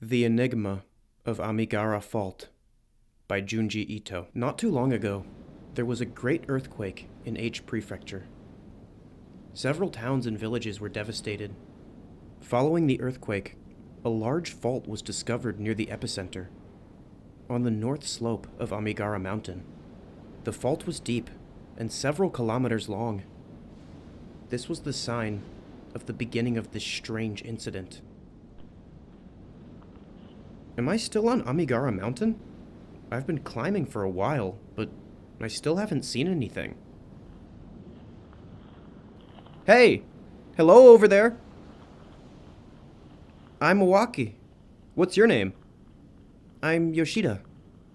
The Enigma of Amigara Fault by Junji Ito. Not too long ago, there was a great earthquake in H Prefecture. Several towns and villages were devastated. Following the earthquake, a large fault was discovered near the epicenter, on the north slope of Amigara Mountain. The fault was deep and several kilometers long. This was the sign of the beginning of this strange incident. Am I still on Amigara Mountain? I've been climbing for a while, but I still haven't seen anything. Hey! Hello over there! I'm Iwaki. What's your name? I'm Yoshida.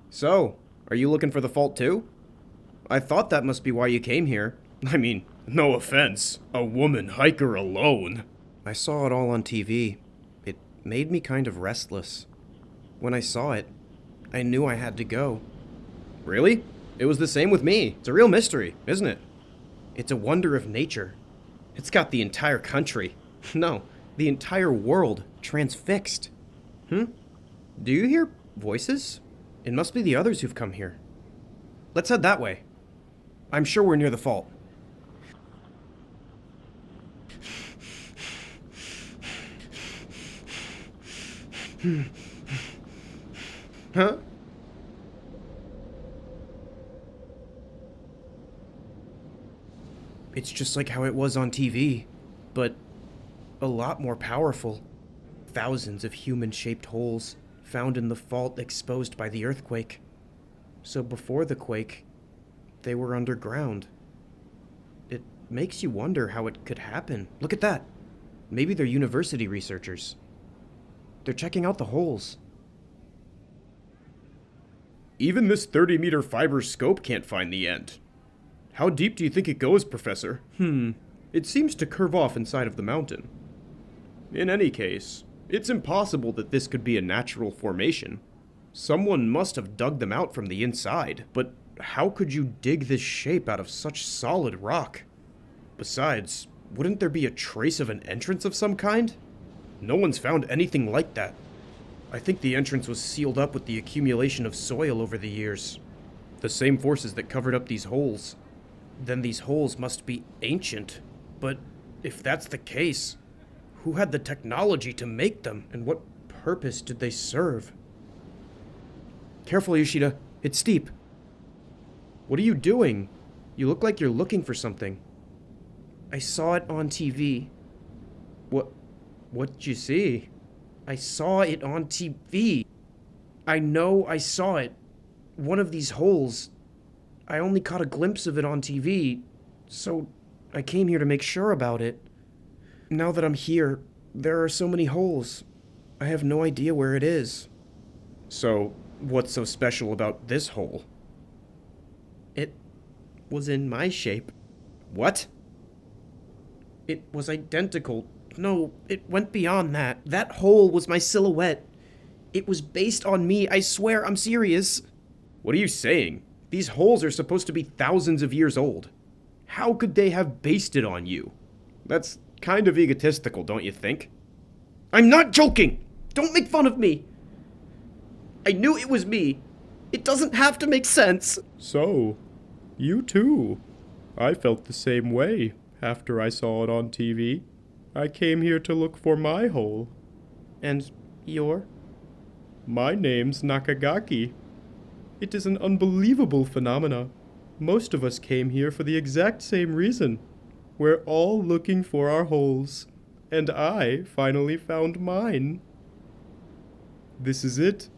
So, are you looking for the fault too? I thought that must be why you came here. I mean, no offense, a woman hiker alone. I saw it all on TV. It made me kind of restless. When I saw it, I knew I had to go. Really? It was the same with me. It's a real mystery, isn't it? It's a wonder of nature. It's got the entire country, no, the entire world transfixed. Do you hear voices? It must be the others who've come here. Let's head that way. I'm sure we're near the fault. Huh? It's just like how it was on TV, but a lot more powerful. Thousands of human-shaped holes found in the fault exposed by the earthquake. So before the quake, they were underground. It makes you wonder how it could happen. Look at that. Maybe they're university researchers. They're checking out the holes. Even this 30-meter fiber scope can't find the end. How deep do you think it goes, Professor? It seems to curve off inside of the mountain. In any case, it's impossible that this could be a natural formation. Someone must have dug them out from the inside, but how could you dig this shape out of such solid rock? Besides, wouldn't there be a trace of an entrance of some kind? No one's found anything like that. I think the entrance was sealed up with the accumulation of soil over the years. The same forces that covered up these holes. Then these holes must be ancient. But if that's the case, who had the technology to make them? And what purpose did they serve? Careful, Yoshida. It's steep. What are you doing? You look like you're looking for something. I saw it on TV. What'd you see? I saw it on TV. I know I saw it. One of these holes. I only caught a glimpse of it on TV, so I came here to make sure about it. Now that I'm here, there are so many holes. I have no idea where it is. So, what's so special about this hole? It was in my shape. What? It was identical. No, it went beyond that. That hole was my silhouette. It was based on me, I swear, I'm serious. What are you saying? These holes are supposed to be thousands of years old. How could they have based it on you? That's kind of egotistical, don't you think? I'm not joking! Don't make fun of me! I knew it was me. It doesn't have to make sense. So, you too. I felt the same way after I saw it on TV. I came here to look for my hole. And your? My name's Nakagaki. It is an unbelievable phenomena. Most of us came here for the exact same reason. We're all looking for our holes, and I finally found mine. This is it.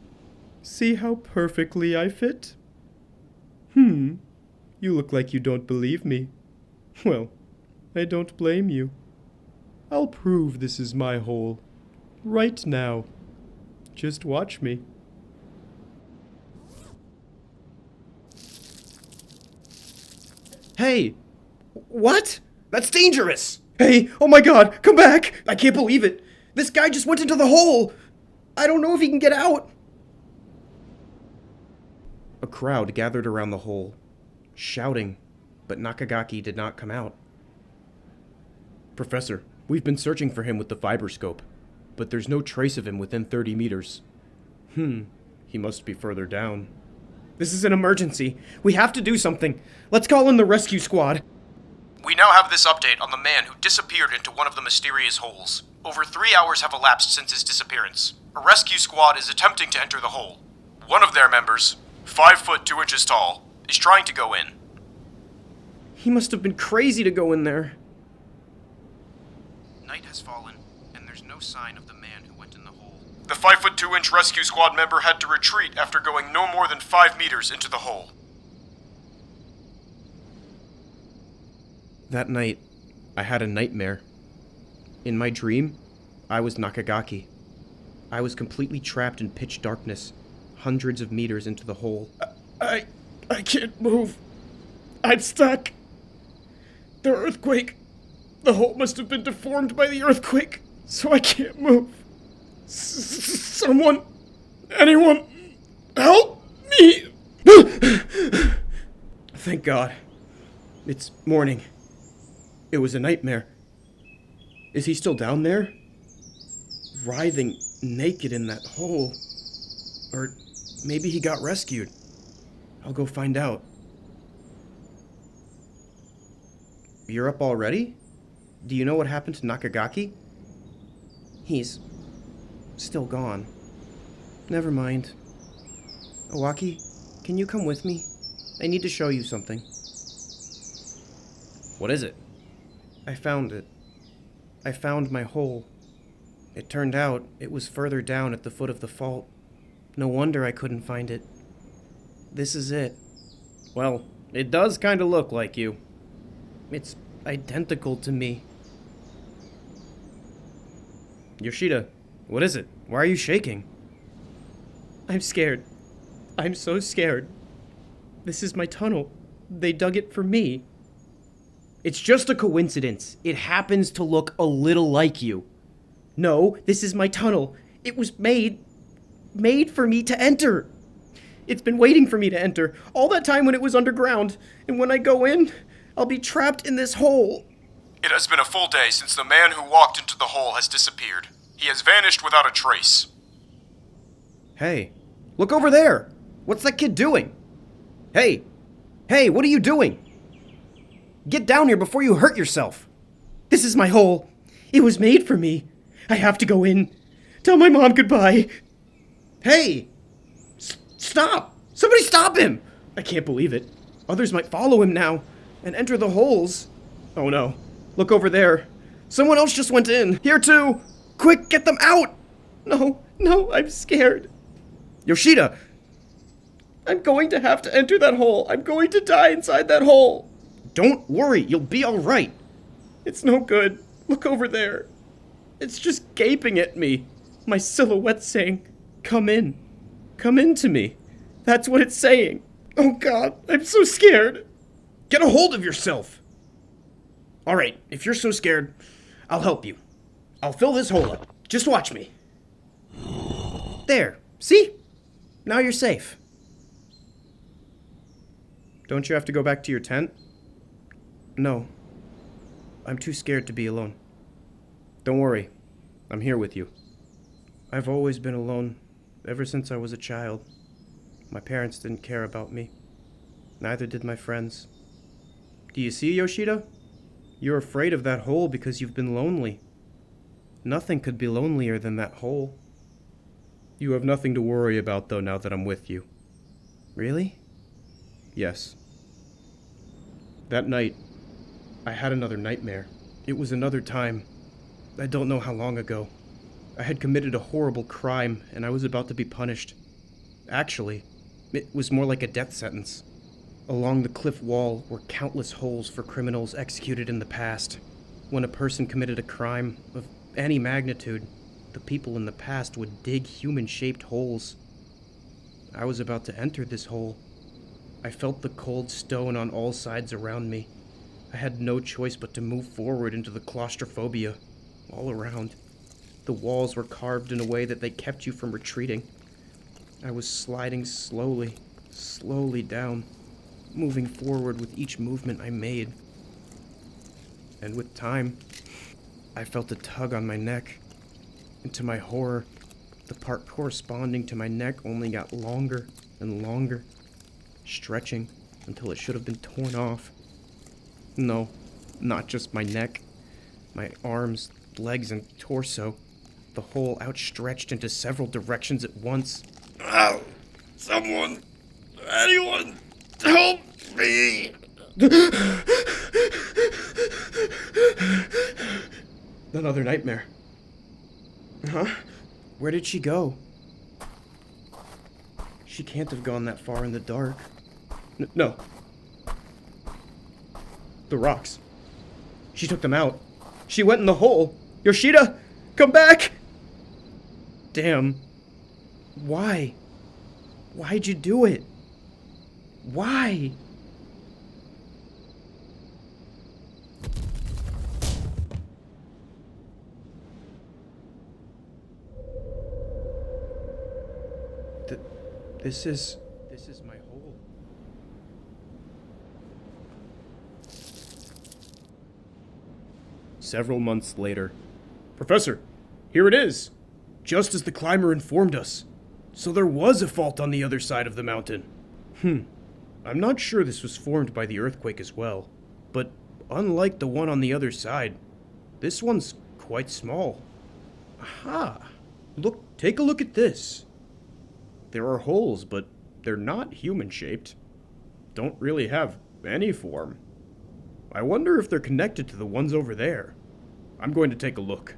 See how perfectly I fit? You look like you don't believe me. Well, I don't blame you. I'll prove this is my hole. Right now. Just watch me. Hey! What? That's dangerous! Hey! Oh my god! Come back! I can't believe it! This guy just went into the hole! I don't know if he can get out! A crowd gathered around the hole, shouting, but Nakagaki did not come out. Professor, we've been searching for him with the fiber scope. but there's no trace of him within 30 meters. He must be further down. This is an emergency. We have to do something. Let's call in the rescue squad. We now have this update on the man who disappeared into one of the mysterious holes. Over 3 hours have elapsed since his disappearance. A rescue squad is attempting to enter the hole. One of their members, 5 foot 2 inches tall, is trying to go in. He must have been crazy to go in there. Night has fallen, and there's no sign of the man who went in the hole. The 5 foot 2 inch rescue squad member had to retreat after going no more than 5 meters into the hole. That night, I had a nightmare. In my dream, I was Nakagaki. I was completely trapped in pitch darkness, hundreds of meters into the hole. I can't move. I'm stuck. The earthquake. The hole must have been deformed by the earthquake, so I can't move. Someone, anyone, help me! Thank God. It's morning. It was a nightmare. Is he still down there? Writhing naked in that hole. Or maybe he got rescued. I'll go find out. You're up already? Do you know what happened to Nakagaki? He's still gone. Never mind. Owaki, can you come with me? I need to show you something. What is it? I found it. I found my hole. It turned out it was further down at the foot of the fault. No wonder I couldn't find it. This is it. Well, it does kind of look like you. It's identical to me. Yoshida, what is it? Why are you shaking? I'm scared. I'm so scared. This is my tunnel. They dug it for me. It's just a coincidence. It happens to look a little like you. No, this is my tunnel. It was made for me to enter. It's been waiting for me to enter all that time when it was underground. And when I go in, I'll be trapped in this hole. It has been a full day since the man who walked into the hole has disappeared. He has vanished without a trace. Hey, look over there. What's that kid doing? Hey, what are you doing? Get down here before you hurt yourself. This is my hole. It was made for me. I have to go in. Tell my mom goodbye. Hey! Stop! Somebody stop him! I can't believe it. Others might follow him now and enter the holes. Oh no. Look over there. Someone else just went in. Here too. Quick, get them out! No, I'm scared. Yoshida! I'm going to have to enter that hole. I'm going to die inside that hole. Don't worry, you'll be alright. It's no good. Look over there. It's just gaping at me. My silhouette's saying, come in. Come into me. That's what it's saying. Oh God, I'm so scared. Get a hold of yourself. Alright, if you're so scared, I'll help you. I'll fill this hole up. Just watch me. There. See? Now you're safe. Don't you have to go back to your tent? No. I'm too scared to be alone. Don't worry. I'm here with you. I've always been alone, ever since I was a child. My parents didn't care about me. Neither did my friends. Do you see, Yoshida? You're afraid of that hole because you've been lonely. Nothing could be lonelier than that hole. You have nothing to worry about, though, now that I'm with you. Really? Yes. That night, I had another nightmare. It was another time. I don't know how long ago. I had committed a horrible crime, and I was about to be punished. Actually, it was more like a death sentence. Along the cliff wall were countless holes for criminals executed in the past. When a person committed a crime of any magnitude, the people in the past would dig human-shaped holes. I was about to enter this hole. I felt the cold stone on all sides around me. I had no choice but to move forward into the claustrophobia. All around. The walls were carved in a way that they kept you from retreating. I was sliding slowly down, moving forward with each movement I made. And with time, I felt a tug on my neck. And to my horror, the part corresponding to my neck only got longer and longer, stretching until it should have been torn off. No, not just my neck. My arms, legs, and torso. The hole outstretched into several directions at once. Ow! Someone! Anyone! Help me! Another nightmare. Huh? Where did she go? She can't have gone that far in the dark. No. The rocks. She took them out. She went in the hole. Yoshida, come back! Damn. Why? Why'd you do it? Why? This is my hole. Several months later. Professor, here it is. Just as the climber informed us. So there was a fault on the other side of the mountain. I'm not sure this was formed by the earthquake as well, but unlike the one on the other side, this one's quite small. Aha! Look, take a look at this. There are holes, but they're not human-shaped. Don't really have any form. I wonder if they're connected to the ones over there. I'm going to take a look.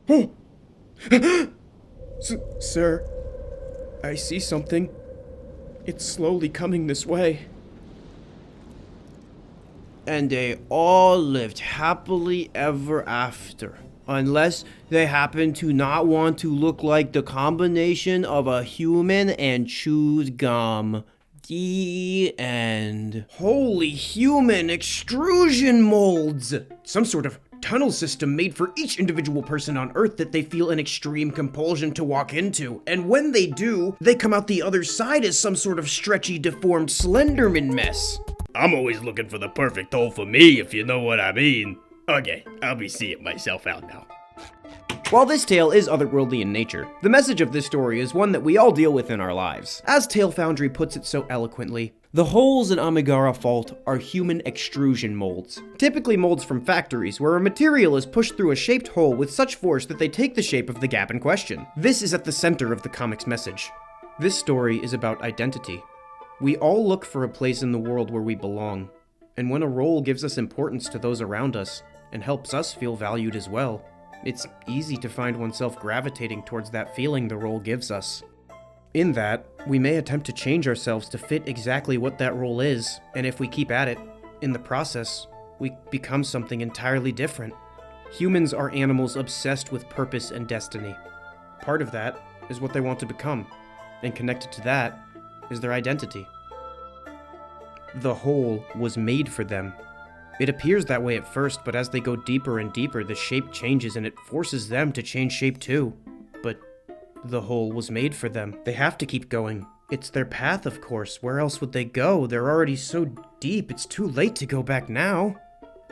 Oh! Sir, I see something. It's slowly coming this way. And they all lived happily ever after. Unless they happen to not want to look like the combination of a human and chewed gum. The end. Holy human extrusion molds! Some sort of tunnel system made for each individual person on Earth that they feel an extreme compulsion to walk into. And when they do, they come out the other side as some sort of stretchy, deformed Slenderman mess. I'm always looking for the perfect hole for me, if you know what I mean. Okay, I'll be seeing myself out now. While this tale is otherworldly in nature, the message of this story is one that we all deal with in our lives. As Tale Foundry puts it so eloquently, the holes in Amigara Fault are human extrusion molds. Typically molds from factories where a material is pushed through a shaped hole with such force that they take the shape of the gap in question. This is at the center of the comic's message. This story is about identity. We all look for a place in the world where we belong, and when a role gives us importance to those around us and helps us feel valued as well, it's easy to find oneself gravitating towards that feeling the role gives us. In that, we may attempt to change ourselves to fit exactly what that role is, and if we keep at it, in the process, we become something entirely different. Humans are animals obsessed with purpose and destiny. Part of that is what they want to become, and connected to that is their identity. The hole was made for them. It appears that way at first, but as they go deeper and deeper, the shape changes and it forces them to change shape too. But the hole was made for them. They have to keep going. It's their path, of course. Where else would they go? They're already so deep, it's too late to go back now.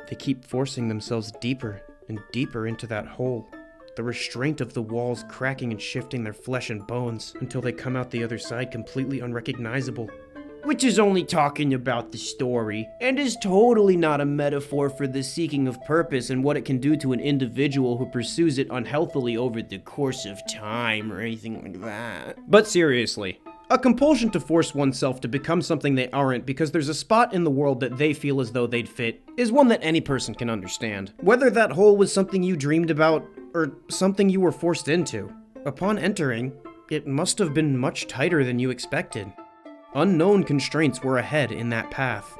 They keep forcing themselves deeper and deeper into that hole. The restraint of the walls cracking and shifting their flesh and bones until they come out the other side completely unrecognizable. Which is only talking about the story, and is totally not a metaphor for the seeking of purpose and what it can do to an individual who pursues it unhealthily over the course of time or anything like that. But seriously, a compulsion to force oneself to become something they aren't because there's a spot in the world that they feel as though they'd fit is one that any person can understand. Whether that hole was something you dreamed about or something you were forced into, upon entering, it must have been much tighter than you expected. Unknown constraints were ahead in that path.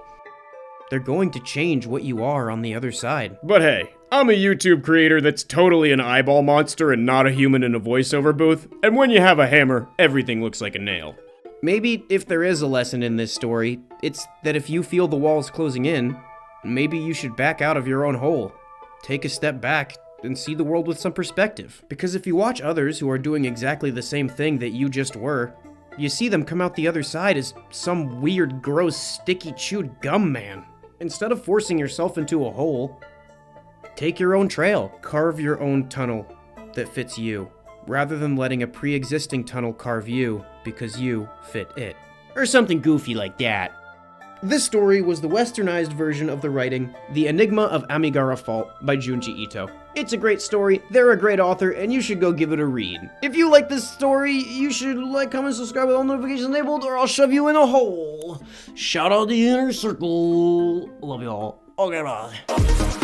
They're going to change what you are on the other side. But hey, I'm a YouTube creator that's totally an eyeball monster and not a human in a voiceover booth, and when you have a hammer, everything looks like a nail. Maybe if there is a lesson in this story, it's that if you feel the walls closing in, maybe you should back out of your own hole. Take a step back and see the world with some perspective. Because if you watch others who are doing exactly the same thing that you just were, you see them come out the other side as some weird, gross, sticky, chewed gum man. Instead of forcing yourself into a hole, take your own trail, carve your own tunnel, that fits you, rather than letting a pre-existing tunnel carve you because you fit it. Or something goofy like that. This story was the westernized version of the writing The Enigma of Amigara Fault by Junji Ito. It's a great story, they're a great author, and you should go give it a read. If you like this story, you should like, comment, subscribe with all notifications enabled, or I'll shove you in a hole. Shout out the inner circle. Love y'all. Okay, bye.